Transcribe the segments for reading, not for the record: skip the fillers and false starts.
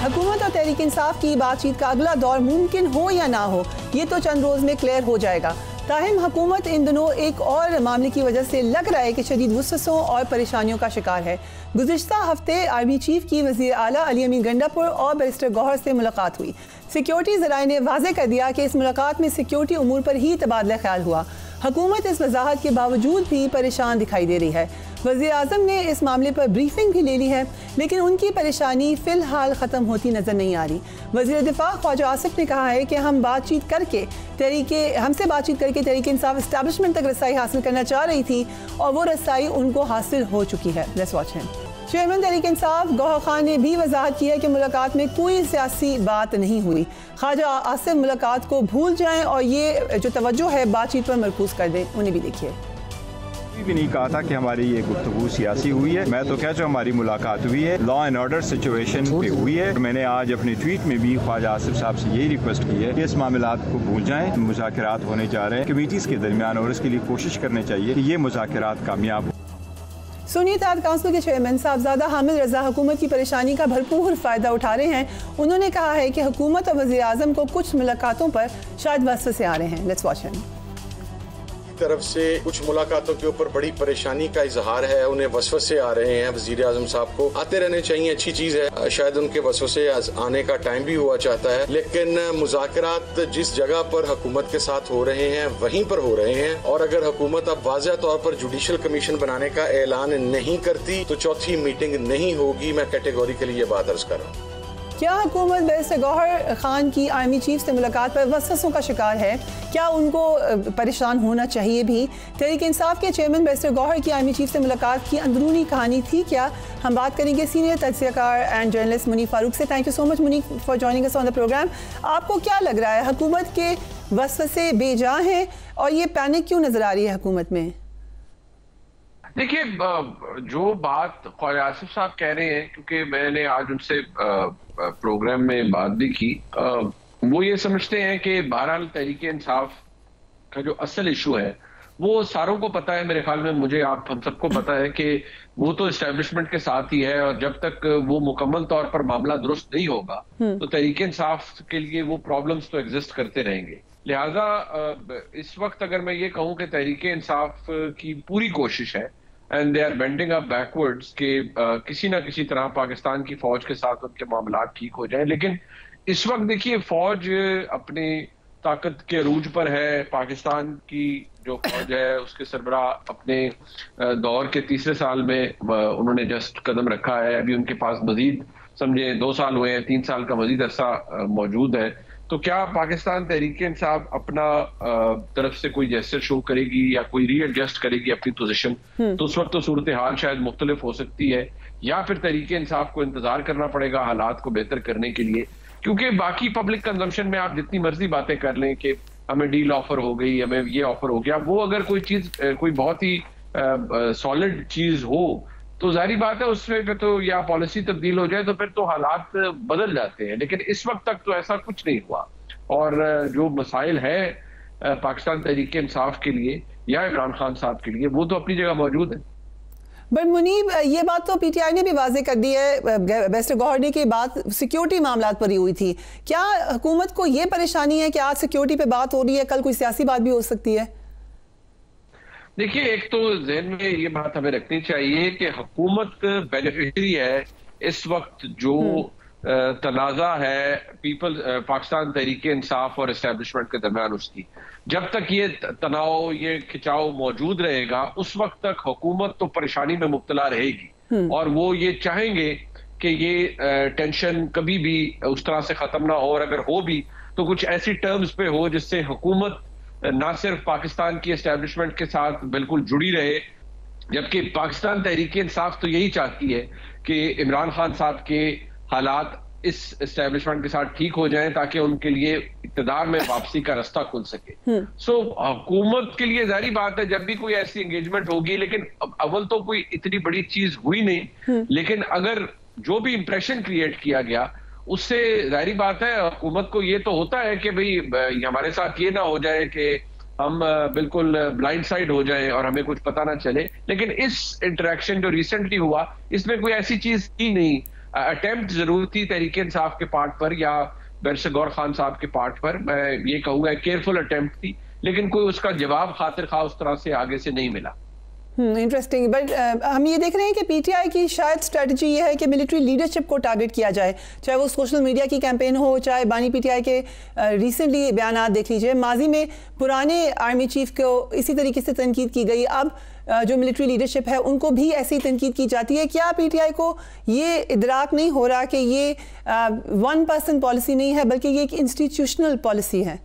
हुकूमत और तहरीक इंसाफ की बातचीत का अगला दौर मुमकिन हो या ना हो, ये तो चंद रोज में क्लियर हो जाएगा। ताहिम हुकूमत इन दिनों एक और मामले की वजह से लग रहा है कि शदीद वसवसों और परेशानियों का शिकार है। गुज़िश्ता हफ्ते आर्मी चीफ की वज़ीर आला अली अमीन गंडापुर और बैरिस्टर गौहर से मुलाकात हुई। सिक्योरिटी ज़राए ने वाज़ेह कर दिया कि इस मुलाकात में सिक्योरिटी उमूर पर ही तबादला ख्याल हुआ। हुकूमत इस वजाहत के बावजूद भी परेशान दिखाई दे रही है। वज़ीर आज़म ने इस मामले पर ब्रीफिंग भी ले ली है, लेकिन उनकी परेशानी फ़िलहाल ख़त्म होती नज़र नहीं आ रही। वज़ीर दिफ़ा ख्वाजा आसिफ ने कहा है कि हमसे बातचीत करके तहरीक इंसाफ इस्टेब्लिशमेंट तक रसाई हासिल करना चाह रही थी और वो रसाई उनको हासिल हो चुकी है। Let's watch him. Chairman Tehreek Insaf Gauhar Khan ने भी वजाहत की है कि मुलाकात में कोई सियासी बात नहीं हुई। ख्वाजा आसिफ मुलाकात को भूल जाएं और ये जो तवज्जो है बातचीत पर मरकूज कर दें। उन्हें भी देखिए। भी नहीं कहा था कि हमारी ये गुफ्तगू सियासी हुई है। मैं तो कहता हूँ हमारी मुलाकात हुई है, लॉ एंड ऑर्डर सिचुएशन पे हुई है। मैंने आज अपनी ट्वीट में भी ख्वाजा आसिफ साहब से यही रिक्वेस्ट की है कि इस मामलात को भूल जाएं। मुज़ाकरात होने जा रहे हैं कमेटीज के दरमियान और इसके लिए कोशिश करनी चाहिए कि ये मुज़ाकरात कामयाब हो। सुन्नी इत्तेहाद काउंसिल के चेयरमैन साहबजादा हामिद रजा हुकूमत की परेशानी का भरपूर फ़ायदा उठा रहे हैं। उन्होंने कहा है कि हुकूमत और वज़ीर आज़म को कुछ मुलाकातों पर शायद वसवसे आ रहे हैं। Let's watch him. तरफ से कुछ मुलाकातों के ऊपर बड़ी परेशानी का इजहार है, उन्हें वसवसे आ रहे हैं। वजीर आजम साहब को आते रहने चाहिए, अच्छी चीज है। शायद उनके वसवसे आने का टाइम भी हुआ चाहता है, लेकिन मुज़ाकरात जिस जगह पर हुकूमत के साथ हो रहे हैं वहीं पर हो रहे हैं। और अगर हुकूमत अब वाज़ेह तौर पर जुडिशल कमीशन बनाने का ऐलान नहीं करती तो चौथी मीटिंग नहीं होगी। मैं कैटेगोरिकली ये बात अर्ज कर रहा हूँ। क्या हुकूमत बैरिस्टर गौहर खान की आर्मी चीफ से मुलाकात पर वसवसों का शिकार है? क्या उनको परेशान होना चाहिए भी? तहरीक इंसाफ के चेयरमैन बैरिस्टर गौहर की आर्मी चीफ से मुलाकात की अंदरूनी कहानी थी क्या? हम बात करेंगे सीनियर तज्ज़ियाकार एंड जर्नलिस्ट मुनीफ फारूक से। Thank you so much Munif for joining us on the programme. आपको क्या लग रहा है, हुकूमत के वसवसे बेजा हैं और ये पैनिक क्यों नजर आ रही है हुकूमत में? देखिए, जो बात ख्वाजा आसिफ साहब कह रहे हैं, क्योंकि मैंने आज उनसे प्रोग्राम में बात भी की, वो ये समझते हैं कि बहरहाल तहरीक इंसाफ का जो असल इशू है वो सारों को पता है। मेरे ख्याल में, मुझे आप हम सबको पता है कि वो तो एस्टेब्लिशमेंट के साथ ही है और जब तक वो मुकम्मल तौर पर मामला दुरुस्त नहीं होगा तो तहरीक इंसाफ के लिए वो प्रॉब्लम्स तो एग्जिस्ट करते रहेंगे। लिहाजा इस वक्त अगर मैं ये कहूँ कि तहरीक इंसाफ की पूरी कोशिश है and they are bending up backwards के किसी ना किसी तरह पाकिस्तान की फौज के साथ उनके मामला ठीक हो जाए। लेकिन इस वक्त देखिए, फौज अपनी ताकत के अरूज पर है। पाकिस्तान की जो फौज है उसके सरबराह अपने दौर के तीसरे साल में उन्होंने जस्ट कदम रखा है। अभी उनके पास मजीद समझे 2 साल हुए हैं, 3 साल का मजीद अरसा मौजूद है। तो क्या पाकिस्तान तहरीक इंसाफ अपना तरफ से कोई जेस्चर शो करेगी या कोई रीएडजस्ट करेगी अपनी पोजीशन? तो उस वक्त तो सूरत हाल शायद मुख्तलिफ हो सकती है, या फिर तहरीक इंसाफ को इंतजार करना पड़ेगा हालात को बेहतर करने के लिए। क्योंकि बाकी पब्लिक कंजम्पशन में आप जितनी मर्जी बातें कर लें कि हमें डील ऑफर हो गई, हमें ये ऑफर हो गया, वो अगर कोई चीज कोई बहुत ही सॉलिड चीज हो तो जाहिर बात है उसमें फिर तो या पॉलिसी तब्दील हो जाए तो फिर तो हालात बदल जाते हैं। लेकिन इस वक्त तक तो ऐसा कुछ नहीं हुआ और जो मसाइल है पाकिस्तान तहरीक इंसाफ के लिए या इमरान खान साहब के लिए वो तो अपनी जगह मौजूद है। बट मुनीब, ये बात तो पीटीआई ने भी वाजे कर दी है, बैरिस्टर गौहर ने की बात सिक्योरिटी मामलात पर ही हुई थी। क्या हुकूमत को ये परेशानी है कि आज सिक्योरिटी पे बात हो रही है, कल कोई सियासी बात भी हो सकती है? देखिए, एक तो ज़हन में ये बात हमें रखनी चाहिए कि हुकूमत बेनिफिशरी है इस वक्त जो तनाज़ा है पाकिस्तान तहरीक इंसाफ और एस्टेब्लिशमेंट के दरमियान उसकी। जब तक ये तनाव, ये खिंचाव मौजूद रहेगा उस वक्त तक हुकूमत तो परेशानी में मुब्तला रहेगी और वो ये चाहेंगे कि ये टेंशन कभी भी उस तरह से खत्म ना हो, और अगर हो भी तो कुछ ऐसी टर्म्स पे हो जिससे हुकूमत ना सिर्फ पाकिस्तान की एस्टेब्लिशमेंट के साथ बिल्कुल जुड़ी रहे, जबकि पाकिस्तान तहरीक इंसाफ तो यही चाहती है कि इमरान खान साहब के हालात इस एस्टेब्लिशमेंट के साथ ठीक हो जाएं ताकि उनके लिए इक़्तिदार में वापसी का रास्ता खुल सके। सो हुकूमत के लिए जाहिर बात है जब भी कोई ऐसी एंगेजमेंट होगी, लेकिन अव्वल तो कोई इतनी बड़ी चीज हुई नहीं, लेकिन अगर जो भी इंप्रेशन क्रिएट किया गया उससे जाहिर बात है हुकूमत को ये तो होता है कि भाई हमारे साथ ये ना हो जाए कि हम बिल्कुल ब्लाइंड साइड हो जाए और हमें कुछ पता ना चले। लेकिन इस इंटरेक्शन जो रिसेंटली हुआ इसमें कोई ऐसी चीज थी नहीं अटेम्प्ट जरूर थी तहरीक इंसाफ के पार्ट पर या बैरिस्टर गौर खान साहब के पार्ट पर, मैं ये कहूँगा केयरफुल अटेम्प्ट थी, लेकिन कोई उसका जवाब खातिर खा उस तरह से आगे से नहीं मिला। इंटरेस्टिंग। बट हम ये देख रहे हैं कि पीटीआई की शायद स्ट्रेटजी ये है कि मिलिट्री लीडरशिप को टारगेट किया जाए, चाहे वो सोशल मीडिया की कैंपेन हो, चाहे बानी पीटीआई के रिसेंटली बयानात देख लीजिए। माजी में पुराने आर्मी चीफ को इसी तरीके से तनकीद की गई, अब जो मिलिट्री लीडरशिप है उनको भी ऐसी तनकीद की जाती है। क्या पीटीआई को ये इदराक नहीं हो रहा कि ये वन पर्सन पॉलिसी नहीं है बल्कि ये एक इंस्टीट्यूशनल पॉलिसी है?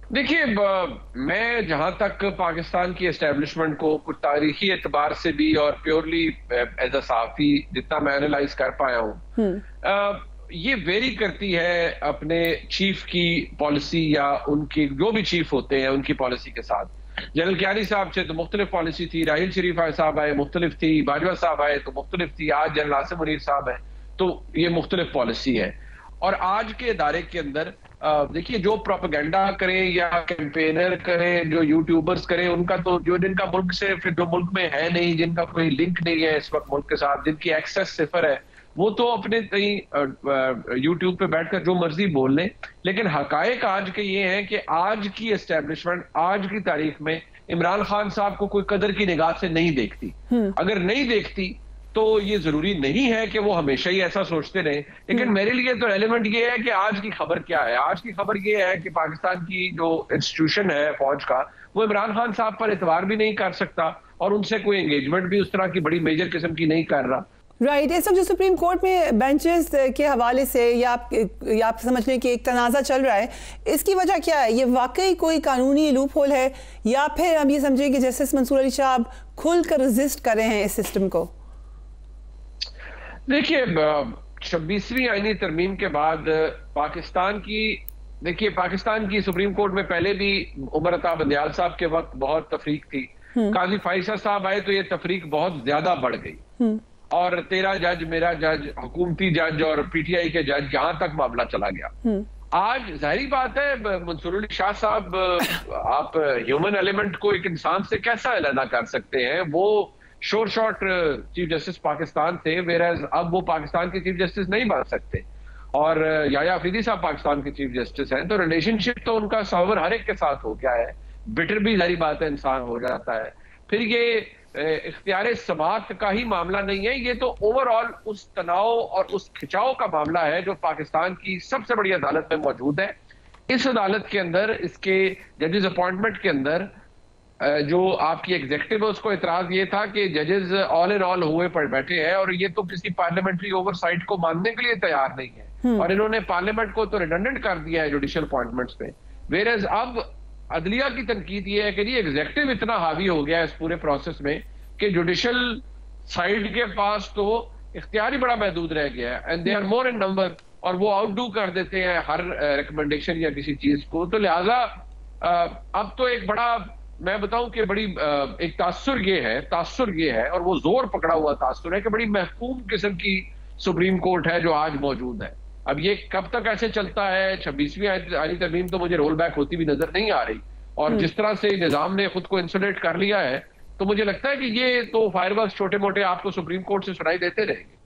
देखिए, मैं जहां तक पाकिस्तान की एस्टेब्लिशमेंट को कुछ तारीखी एतबार से भी और प्योरली एज अ सहाफी जितना मैं एनालाइज कर पाया हूं, ये वेरी करती है अपने चीफ की पॉलिसी या उनकी जो भी चीफ होते हैं उनकी पॉलिसी के साथ। जनरल कियानी साहब से तो मुख्तलिफ पॉलिसी थी, राहिल शरीफ साहब आए मुख्तलिफ थी, बाजवा साहब आए तो मुख्तलिफ थी, आज जनरल आसिम मुनीर साहब है तो ये मुख्तलिफ पॉलिसी है। और आज के इदारे के अंदर देखिए, जो प्रोपेगेंडा करें या कैंपेनर करें, जो यूट्यूबर्स करें, उनका तो जो जिनका मुल्क से फिर जो मुल्क में है नहीं, जिनका कोई लिंक नहीं है इस वक्त मुल्क के साथ, जिनकी एक्सेस सिफर है, वो तो अपने कहीं यूट्यूब पे बैठकर जो मर्जी बोल लें। लेकिन हकायक आज के ये हैं कि आज की एस्टेब्लिशमेंट आज की तारीख में इमरान खान साहब को कोई कदर की निगाह से नहीं देखती। अगर नहीं देखती तो ये जरूरी नहीं है कि वो हमेशा ही ऐसा सोचते रहे, लेकिन मेरे लिए तो एलिमेंट ये है कि आज की खबर क्या है। आज की खबर ये है कि पाकिस्तान की जो इंस्टीट्यूशन है फौज का, वो इमरान खान साहब पर एतबार भी नहीं कर सकता और उनसे कोई एंगेजमेंट भी उस तरह की बड़ी मेजर किस्म की नहीं कर रहा। राइट। इस वक्त जो सुप्रीम कोर्ट में बेंचेस के हवाले से या आप समझ लें कि एक तनाज़ा चल रहा है, इसकी वजह क्या है? ये वाकई कोई कानूनी लूप होल है या फिर हम ये समझें कि जस्टिस मंसूर अली शाह खुलकर रेजिस्ट कर रहे हैं इस सिस्टम को? देखिए, 26वीं आईनी तरमीम के बाद पाकिस्तान की सुप्रीम कोर्ट में पहले भी उमर अता बंदयाल साहब के वक्त बहुत तफरीक थी। काजी फाइसा साहब आए तो ये तफरीक बहुत ज्यादा बढ़ गई और 13 जज, मेरा जज, हुकूमती जज और पीटीआई के जज, यहां तक मामला चला गया। आज जाहिर बात है मंसूर अली शाह साहब, आप ह्यूमन एलिमेंट को एक इंसान से कैसा अलग कर सकते हैं? वो शोर शॉर्ट चीफ जस्टिस पाकिस्तान थे, वेराज अब वो पाकिस्तान के चीफ जस्टिस नहीं बन सकते और याया अफरीदी साहब पाकिस्तान के चीफ जस्टिस हैं, तो रिलेशनशिप तो उनका सवर हर एक के साथ हो गया है। बिटर भी जारी बात है, इंसान हो जाता है। फिर ये इख्तियार समात का ही मामला नहीं है, ये तो ओवरऑल उस तनाव और उस खिंचाव का मामला है जो पाकिस्तान की सबसे बड़ी अदालत में मौजूद है। इस अदालत के अंदर, इसके जजेस अपॉइंटमेंट के अंदर जो आपकी एग्जीक्यूटिव है उसको इतराज ये था कि जजेस ऑल इन ऑल हुए पड़ बैठे हैं और ये तो किसी पार्लियामेंट्री ओवरसाइट को मानने के लिए तैयार नहीं है और इन्होंने पार्लियामेंट को तो रिडंडेंट कर दिया है जुडिशियल अपॉइंटमेंट्स पे। वेरएज अब अदलिया की तनकीद ये है कि जी एग्जीक्यूटिव इतना हावी हो गया है इस पूरे प्रोसेस में कि जुडिशियल साइड के पास तो इख्तियार ही बड़ा महदूद रह गया है and they are more in number और वो आउटडू कर देते हैं हर रिकमेंडेशन या किसी चीज को। तो लिहाजा अब तो एक बड़ा, मैं बताऊं कि बड़ी एक तासुर ये है और वो जोर पकड़ा हुआ तासुर है कि बड़ी महफूम किस्म की सुप्रीम कोर्ट है जो आज मौजूद है। अब ये कब तक ऐसे चलता है, 26वीं आईनी तरमीम तो मुझे रोल बैक होती भी नजर नहीं आ रही और जिस तरह से निजाम ने खुद को इंसुलेट कर लिया है तो मुझे लगता है कि ये तो फायरवर्क्स छोटे मोटे आपको सुप्रीम कोर्ट से सुनाई देते रहेंगे।